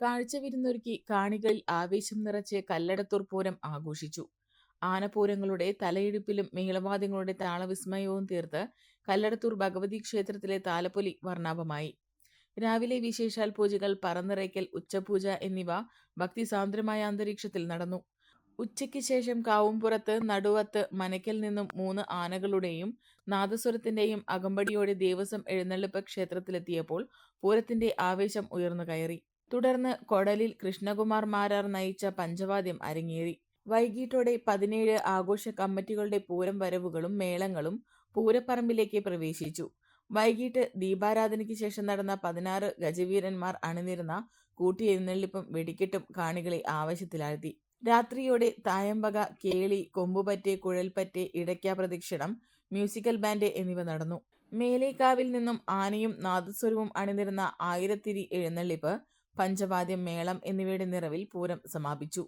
കാഴ്ചവിരുന്നൊരുക്കി കാണികളിൽ ആവേശം നിറച്ച് കല്ലടത്തൂർ പൂരം ആഘോഷിച്ചു. ആനപ്പൂരങ്ങളുടെ തലയെടുപ്പിലും മേളവാദ്യങ്ങളുടെ താളവിസ്മയവും തീർത്ത് കല്ലടത്തൂർ ഭഗവതി ക്ഷേത്രത്തിലെ താലപ്പൊലി വർണ്ണാഭമായി. രാവിലെ വിശേഷാൽ പൂജകൾ, പറന്നിറയ്ക്കൽ, ഉച്ചപൂജ എന്നിവ ഭക്തിസാന്ദ്രമായ അന്തരീക്ഷത്തിൽ നടന്നു. ഉച്ചയ്ക്ക് ശേഷം കാവുംപുറത്ത് നടുവത്ത് മനയ്ക്കൽ നിന്നും 3 ആനകളുടെയും നാദസ്വരത്തിന്റെയും അകമ്പടിയോടെ ദേവസ്വം എഴുന്നള്ളിപ്പ് ക്ഷേത്രത്തിലെത്തിയപ്പോൾ പൂരത്തിന്റെ ആവേശം ഉയർന്നു കയറി. തുടർന്ന് കൊടലിൽ കൃഷ്ണകുമാർ മാരാർ നയിച്ച പഞ്ചവാദ്യം അരങ്ങേറി. വൈകിട്ടോടെ 17 ആഘോഷ കമ്മിറ്റികളുടെ പൂരം വരവുകളും മേളങ്ങളും പൂരപ്പറമ്പിലേക്ക് പ്രവേശിച്ചു. വൈകിട്ട് ദീപാരാധനയ്ക്ക് ശേഷം നടന്ന 16 ഗജവീരന്മാർ അണിനിരുന്ന കൂട്ടിയെഴുന്നള്ളിപ്പും വെടിക്കെട്ടും കാണികളെ ആവേശത്തിലാഴ്ത്തി. രാത്രിയോടെ തായമ്പക, കേളി, കൊമ്പുപറ്റ്, കുഴൽപ്പറ്റ്, ഇടയ്ക്ക പ്രദക്ഷിണം, മ്യൂസിക്കൽ ബാൻഡ് എന്നിവ നടന്നു. മേലേക്കാവിൽ നിന്നും ആനയും നാദസ്വരവും അണിനിരുന്ന ആയിരത്തിരി എഴുന്നള്ളിപ്പ്, പഞ്ചവാദ്യം, മേളം എന്നിവയുടെ നിറവിൽ പൂരം സമാപിച്ചു.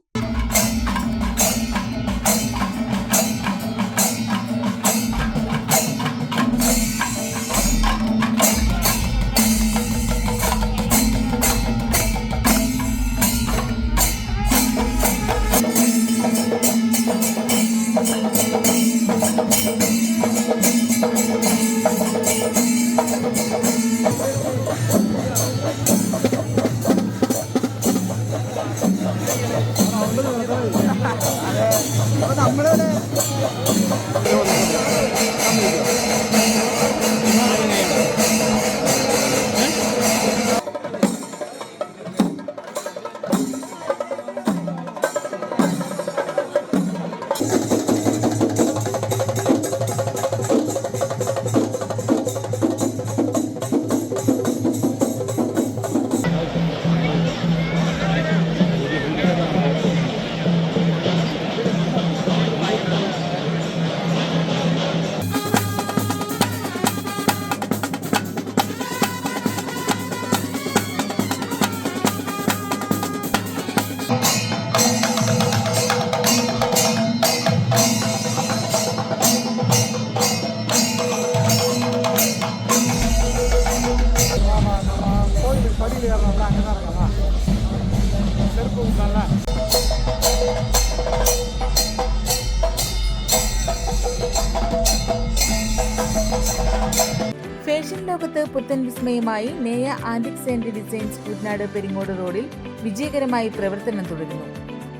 ഫാഷൻ ലോകത്ത് പുത്തൻ വിസ്മയമായി Neya antiques and designs Kuttanad Peringode റോഡിൽ വിജയകരമായി പ്രവർത്തനം തുടരുന്നു.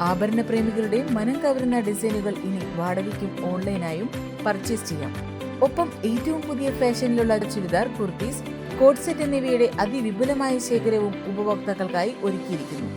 ആഭരണ പ്രേമികളുടെ മനം കവരുന്ന ഡിസൈനുകൾ ഇനി വാടകയ്ക്കും ഓൺലൈനായും പർച്ചേസ് ചെയ്യാം. ഒപ്പം ഏറ്റവും പുതിയ ഫാഷനിലുള്ള ചുരിദാർ, കുർത്തീസ്, കോട്ട് സെറ്റ് എന്നിവയുടെ അതിവിപുലമായ ശേഖരവും ഉപഭോക്താക്കൾക്കായി ഒരുക്കിയിരിക്കുന്നു.